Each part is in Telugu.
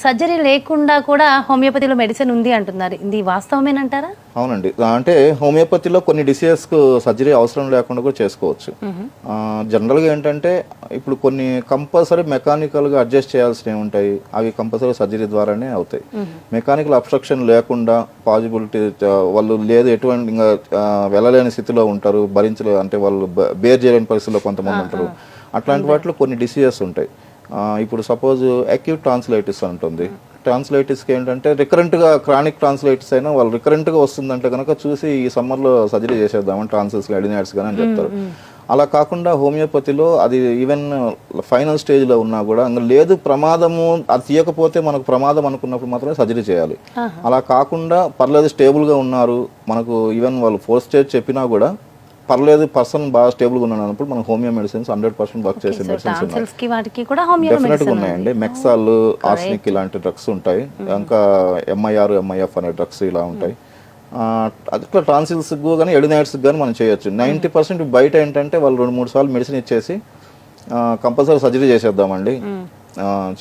సర్జరీ లేకుండా కూడా హోమియోపతిలో మెడిసిన్ ఉంది అంటున్నారు. ఇది వాస్తవమేనంటారా? అవునండి. అంటే హోమియోపతిలో కొన్ని డిసీజెస్కు సర్జరీ అవసరం లేకుండా కూడా చేసుకోవచ్చు. జనరల్గా ఏంటంటే ఇప్పుడు కొన్ని కంపల్సరీ మెకానికల్గా అడ్జస్ట్ చేయాల్సినవి ఉంటాయి. అవి కంపల్సరీ సర్జరీ ద్వారానే అవుతాయి. మెకానికల్ అబ్స్ట్రక్షన్ లేకుండా పాజిబిలిటీ వాళ్ళు లేదు ఎటువంటి ఇంకా వెళ్ళలేని స్థితిలో ఉంటారు, భరించలే అంటే వాళ్ళు బేర్ చేయలేని పరిస్థితిలో కొంతమంది ఉంటారు. అట్లాంటి వాటిలో కొన్ని డిసీజెస్ ఉంటాయి. ఇప్పుడు సపోజ్ అక్యూట్ ట్రాన్స్లైటిస్ ఉంటుంది. ట్రాన్స్లైటిస్కి ఏంటంటే రికరెంట్గా క్రానిక్ ట్రాన్స్లైటిస్ అయినా వాళ్ళు రికరెంట్గా వస్తుందంటే కనుక చూసి ఈ సమ్మర్లో సర్జరీ చేసేద్దామని ట్రాన్సిల్స్ అడినాయిడ్స్ కానీ అని చెప్తారు. అలా కాకుండా హోమియోపతిలో అది ఈవెన్ ఫైనల్ స్టేజ్లో ఉన్నా కూడా లేదు ప్రమాదము అది తీయకపోతే మనకు ప్రమాదం అనుకున్నప్పుడు మాత్రమే సర్జరీ చేయాలి. అలా కాకుండా పర్లేదు స్టేబుల్గా ఉన్నారు, మనకు ఈవెన్ వాళ్ళు 4th స్టేజ్ చెప్పినా కూడా పర్లేదు పర్సన్ బాగా స్టేబుల్గా ఉన్నాడు మనం హోమియో మెడిసిన్స్ 100% వర్క్ చేసే మెడిసిన్స్ డెఫినెట్గా ఉన్నాయండి. మెక్సాల్, ఆర్సెనిక్ ఇలాంటి డ్రగ్స్ ఉంటాయి. ఇంకా ఎంఐఆర్, ఎంఐఎఫ్ అనే డ్రగ్స్ ఇలా ఉంటాయి. అట్లా ట్రాన్సిల్స్కి కానీ ఎడినాయిడ్స్కి కానీ మనం చేయొచ్చు. 90% బయట ఏంటంటే వాళ్ళు 2-3 సార్లు మెడిసిన్ ఇచ్చేసి కంపల్సరీ సర్జరీ చేసేద్దామండి,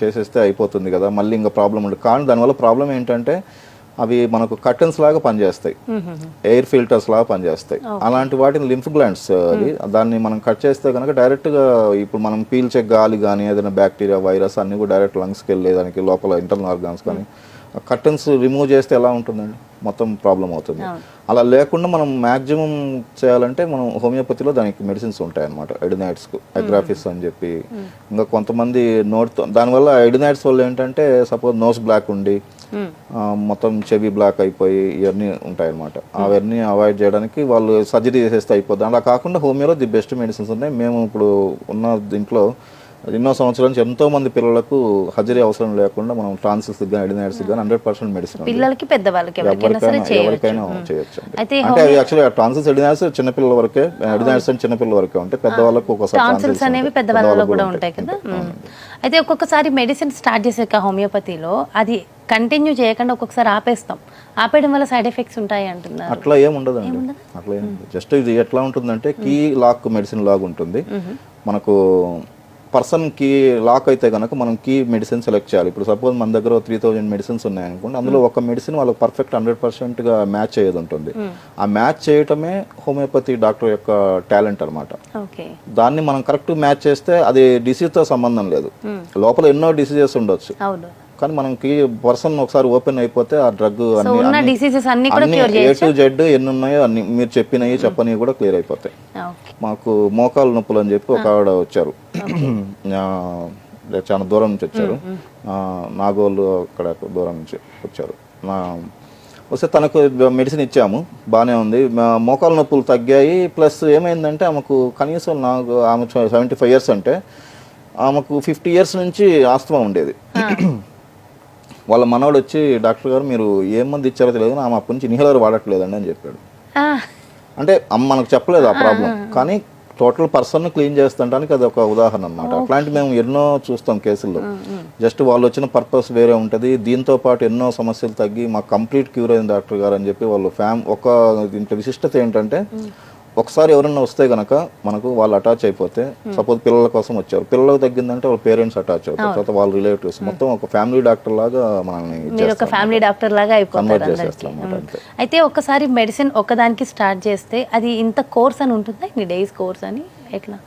చేసేస్తే అయిపోతుంది కదా, మళ్ళీ ఇంకా ప్రాబ్లం ఉండదు. కానీ దానివల్ల ప్రాబ్లం ఏంటంటే అవి మనకు కర్టన్స్ లాగా పనిచేస్తాయి, ఎయిర్ ఫిల్టర్స్ లాగా పనిచేస్తాయి. అలాంటి వాటిని లింఫ్ గ్లాండ్స్ దాన్ని మనం కట్ చేస్తే కనుక డైరెక్ట్గా ఇప్పుడు మనం పీల్చే గాలి కానీ ఏదైనా బ్యాక్టీరియా, వైరస్ అన్ని కూడా డైరెక్ట్ లంగ్స్కి వెళ్ళేదానికి లోపల ఇంటర్నల్ ఆర్గాన్స్ కానీ కర్టన్స్ రిమూవ్ చేస్తే ఎలా ఉంటుందండి, మొత్తం ప్రాబ్లం అవుతుంది. అలా లేకుండా మనం మ్యాక్సిమం చేయాలంటే మనం హోమియోపతిలో దానికి మెడిసిన్స్ ఉంటాయి అన్నమాట. ఎడినాయిడ్స్కు అగ్రాఫిస్ అని చెప్పి, ఇంకా కొంతమంది నోట్తో దానివల్ల ఎడినాయిడ్స్ వల్ల ఏంటంటే సపోజ్ నోస్ బ్లాక్ ఉండి మొత్తం చెవి బ్లాక్ అయిపోయి ఇవన్నీ ఉంటాయన్నమాట. అవన్నీ అవాయిడ్ చేయడానికి వాళ్ళు సర్జరీ చేసేస్తే అయిపోద్ది. అలా కాకుండా హోమియోలో ది బెస్ట్ మెడిసిన్స్ ఉన్నాయి. మేము ఇప్పుడు ఉన్న దీంట్లో ఎన్నో సంవత్సరాల నుంచి ఎంతో మంది పిల్లలకు సర్జరీ అవసరం లేకుండా మనం ట్రాన్సిల్స్ కానీ ఎడినాయిడ్స్ కానీ 100% మెడిసిన్ పిల్లలకి పెద్దవాళ్ళకి ఎవరికైనా చేయొచ్చు. అంటే అవి యాక్చువల్లీ ట్రాన్సిల్స్ ఎడినాయిడ్స్ చిన్నపిల్లల వరకే, ఎడినాయిడ్స్ అంటే చిన్నపిల్లల వరకే ఉంటాయి. పెద్దవాళ్ళకు ఒక్కోసారి ట్రాన్సిల్స్ అనేవి పెద్దవాళ్ళలో కూడా ఉంటాయి కదా. అయితే ఒక్కొక్కసారి మెడిసిన్ స్టార్ట్ చేసాక హోమియోపతిలో అది కంటిన్యూ చేయకుండా ఒక్కొక్కసారి ఆపేస్తాం. ఆపేయడం వల్ల సైడ్ ఎఫెక్ట్స్ ఉంటాయి అంటున్నారు. అట్లా ఏం ఉండదండి. అట్లా ఏం జస్ట్ ఇది ఎట్లా ఉంటుందంటే కీ లాక్ మెడిసిన్ లాగా ఉంటుంది. మనకు పర్సన్కి లాక్ అయితే కనుక మనం కీ మెడిసిన్ సెలెక్ట్ చేయాలి. ఇప్పుడు సపోజ్ మన దగ్గర 3000 మెడిసిన్స్ ఉన్నాయనుకోండి, అందులో ఒక మెడిసిన్ వాళ్ళకి పర్ఫెక్ట్ 100%గా మ్యాచ్ అయ్యేది ఉంటుంది. ఆ మ్యాచ్ చేయటమే హోమియోపతి డాక్టర్ యొక్క టాలెంట్ అనమాట. దాన్ని మనం కరెక్ట్ మ్యాచ్ చేస్తే అది డిసీజ్తో సంబంధం లేదు. లోపల ఎన్నో డిసీజెస్ ఉండొచ్చు, కానీ మనకి పర్సన్ ఒకసారి ఓపెన్ అయిపోతే ఆ డ్రగ్ ఏ టు జెడ్ ఎన్ని ఉన్నాయో అన్ని మీరు చెప్పినవి చెప్పనివి కూడా క్లియర్ అయిపోతాయి. మాకు మోకాలు నొప్పులు అని చెప్పి ఒక ఆవిడ వచ్చారు, చాలా దూరం నుంచి వచ్చారు, నాగోలు అక్కడ దూరం నుంచి వచ్చారు. వస్తే తనకు మెడిసిన్ ఇచ్చాము, బాగానే ఉంది, మోకాలు నొప్పులు తగ్గాయి. ప్లస్ ఏమైందంటే ఆమెకు కనీసం నాకు ఆమె 75 years అంటే ఆమెకు 50 years నుంచి ఆస్తమా ఉండేది. వాళ్ళ మనవాడు వచ్చి డాక్టర్ గారు మీరు ఏం మంది ఇచ్చారో తెలియదు, ఆమె అప్పటి నుంచి ఇన్హేలర్ వాడట్లేదండి అని చెప్పాడు. అంటే మనకు చెప్పలేదు ఆ ప్రాబ్లం, కానీ టోటల్ పర్సన్ క్లీన్ చేస్తుంటానికి అది ఒక ఉదాహరణ అనమాట. అట్లాంటి మేము ఎన్నో చూస్తాం కేసుల్లో. జస్ట్ వాళ్ళు వచ్చిన పర్పస్ వేరే ఉంటుంది, దీంతో పాటు ఎన్నో సమస్యలు తగ్గి మాకు కంప్లీట్ క్యూర్ అయింది డాక్టర్ గారు అని చెప్పి వాళ్ళు ఒక దీంట్లో విశిష్టత ఏంటంటే ఒకసారి ఎవరన్నా వస్తే కనుక మనకు వాళ్ళు అటాచ్ అయిపోతే, సపోజ్ పిల్లల కోసం వచ్చారు, పిల్లలకు తగ్గిందంటే వాళ్ళ పేరెంట్స్ అటాచ్ అవుతారు, తర్వాత వాళ్ళ రిలేటివ్స్ మొత్తం ఒక ఫ్యామిలీ డాక్టర్ లాగా మనల్ని కన్వర్ట్ చేసేస్తాం. అయితే ఒక్కసారి మెడిసిన్ ఒకదానికి స్టార్ట్ చేస్తే అది ఇంత కోర్స్ అని ఉంటుందా, ఇన్ని డేస్ కోర్స్ అని?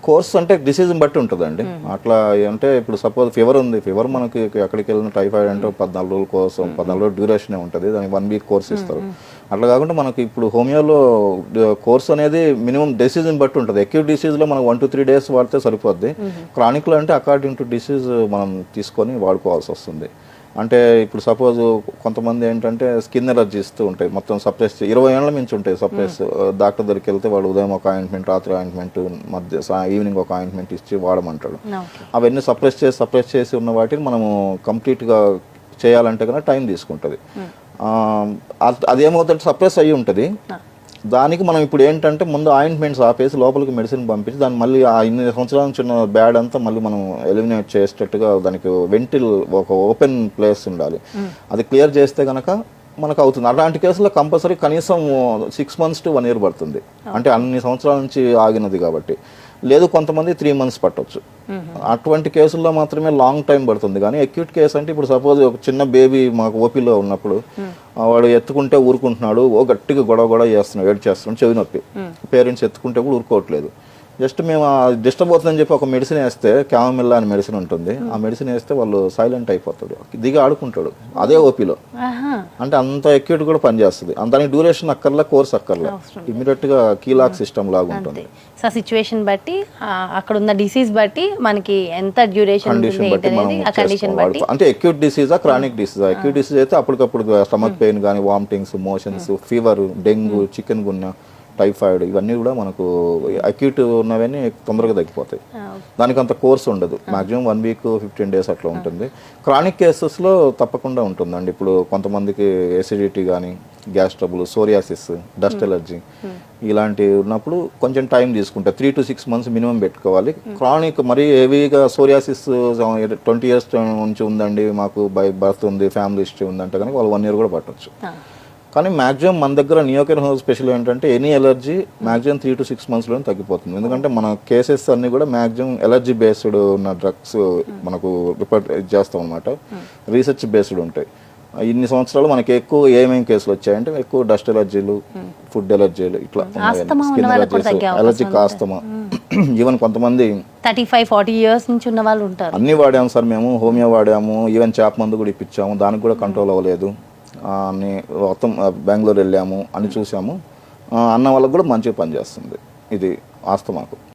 కోర్స్ అంటే డిసీజ్ బట్టి ఉంటుందండి. అట్లా అంటే ఇప్పుడు సపోజ్ ఫీవర్ ఉంది, ఫీవర్ మనకి ఎక్కడికి వెళ్ళిన టైఫాయిడ్ అంటే 14 రోజుల కోసం 14 రోజుల డ్యూరేషన్ ఉంటుంది, దానికి 1 week కోర్స్ ఇస్తారు. అట్లా కాకుండా మనకి ఇప్పుడు హోమియోలో కోర్స్ అనేది మినిమం డిసీజ్ని బట్టి ఉంటుంది. అక్యూట్ డిసీజ్లో మనం 1 to 3 days వాడితే సరిపోద్ది. క్రానిక్లో అంటే అకార్డింగ్ టు డిసీజ్ మనం తీసుకొని వాడుకోవాల్సి వస్తుంది. అంటే ఇప్పుడు సపోజ్ కొంతమంది ఏంటంటే స్కిన్ ఎలర్జీ ఇస్తూ ఉంటాయి, మొత్తం సప్రెస్ 20 ఏళ్ళ మించి ఉంటాయి సప్రెస్. డాక్టర్ దగ్గరికి వెళ్తే వాడు ఉదయం ఒక ఆయింట్మెంట్, రాత్రి ఆయింట్మెంట్, ఈవినింగ్ ఒక ఆయింట్మెంట్ ఇచ్చి వాడమంటాడు. అవన్నీ సప్రెస్ చేసి ఉన్న వాటిని మనము కంప్లీట్గా చేయాలంటే కన్నా టైం తీసుకుంటుంది. అదేమవుతుంటే సప్రెస్ అయ్యి ఉంటుంది. దానికి మనం ఇప్పుడు ఏంటంటే ముందు ఆయింట్మెంట్స్ ఆపేసి లోపలికి మెడిసిన్ పంపించి దాన్ని మళ్ళీ ఆ ఇన్ని సంవత్సరాల నుంచి ఉన్న బ్యాడ్ అంతా మళ్ళీ మనం ఎలిమినేట్ చేసేటట్టుగా దానికి వెంటిల్ ఒక ఓపెన్ ప్లేస్ ఉండాలి. అది క్లియర్ చేస్తే కనుక మనకు అవుతుంది. అలాంటి కేసులో కంపల్సరీ కనీసం 6 months to 1 year పడుతుంది, అంటే అన్ని సంవత్సరాల నుంచి ఆగినది కాబట్టి. లేదు కొంతమంది 3 months పట్టొచ్చు. అటువంటి కేసుల్లో మాత్రమే లాంగ్ టైం పడుతుంది. కానీ అక్యూట్ కేసు అంటే ఇప్పుడు సపోజ్ ఒక చిన్న బేబీ మాకు ఓపీలో ఉన్నప్పుడు వాడు ఎత్తుకుంటే ఊరుకుంటున్నాడు, గట్టిగా గొడవ చేస్తున్నాడు, ఏడు చేస్తున్నాడు, చెవి నొప్పి, పేరెంట్స్ ఎత్తుకుంటే కూడా ఊరుకోవట్లేదు. జస్ట్ మేము డిస్టర్బ్ అవుతుందని చెప్పి ఒక మెడిసిన్ వేస్తే, క్యామమిల్లా అని మెడిసిన్ ఉంటుంది, ఆ మెడిసిన్ వేస్తే వాళ్ళు సైలెంట్ అయిపోతాడు, దిగి ఆడుకుంటాడు అదే ఓపీలో. అంటే అంత అక్యూట్ కూడా పనిచేస్తుంది. దానికి డ్యూరేషన్ అక్కర్లా, కోర్స్ అక్కర్లా, ఇమీడియట్ గా కీలాక్ సిస్టమ్ లాగా ఉంటుంది. సో సిచ్యువేషన్ బట్టి అక్కడ ఉన్న డిసీజ్ బట్టి మనకి ఎంత డ్యూరేషన్ కండిషన్ బట్టి మనం అంటే అక్యూట్ డిసీజా క్రానిక్ డిసీజా. అక్యూట్ డిసీజ్ అయితే అప్పటికప్పుడు స్టమక్ పెయిన్ కానీ, vomitings, motions, fever, dengue, chikungunya, typhoid, ఇవన్నీ కూడా మనకు అక్యూట్ ఉన్నవన్నీ తొందరగా తగ్గిపోతాయి. దానికి అంత కోర్స్ ఉండదు, మాక్సిమం 1 week 15 days అట్లా ఉంటుంది. క్రానిక్ కేసెస్లో తప్పకుండా ఉంటుందండి. ఇప్పుడు కొంతమందికి ఎసిడిటీ కానీ, gas trouble, psoriasis, dust allergy ఇలాంటివి ఉన్నప్పుడు కొంచెం టైం తీసుకుంటే 3 to 6 months మినిమం పెట్టుకోవాలి. క్రానిక్ మరీ హెవీగా సోరియాసిస్ 20 years నుంచి ఉందండి, మాకు బై బర్త్ ఉంది, ఫ్యామిలీ హిస్టరీ ఉందంటే కనుక వాళ్ళు 1 year కూడా పట్టొచ్చు. కానీ మ్యాక్సిమం మన దగ్గర నియోకేర్ హోమ్ స్పెషల్ ఏంటంటే any allergy maximum 3 to 6 months లోనే తగ్గిపోతుంది. ఎందుకంటే మన కేసెస్ అన్ని కూడా మ్యాక్సిమం ఎలర్జీ బేస్డ్ ఉన్న డ్రగ్స్ మనకు రిపోర్ట్ చేస్తాం అనమాట, రీసెర్చ్ బేస్డ్ ఉంటాయి. ఇన్ని సంవత్సరాలు మనకి ఎక్కువ ఏమేమి కేసులు వచ్చాయంటే ఎక్కువ డస్ట్ ఎలర్జీలు, ఫుడ్ ఎలర్జీలు, ఇట్లా skin allergies, allergic asthma, even కొంతమంది 35-40 years నుంచి ఉన్న వాళ్ళు ఉంటారు. అన్ని వాడాము సార్, మేము హోమియో వాడాము, ఈవెన్ చేప మందు కూడా ఇప్పించాము, దానికి కూడా కంట్రోల్ అవ్వలేదు అని మొత్తం బెంగళూరు వెళ్ళాము అని చూసాము. అన్న వాళ్ళకు కూడా మంచిగా పనిచేస్తుంది ఇది ఆస్తమాకు.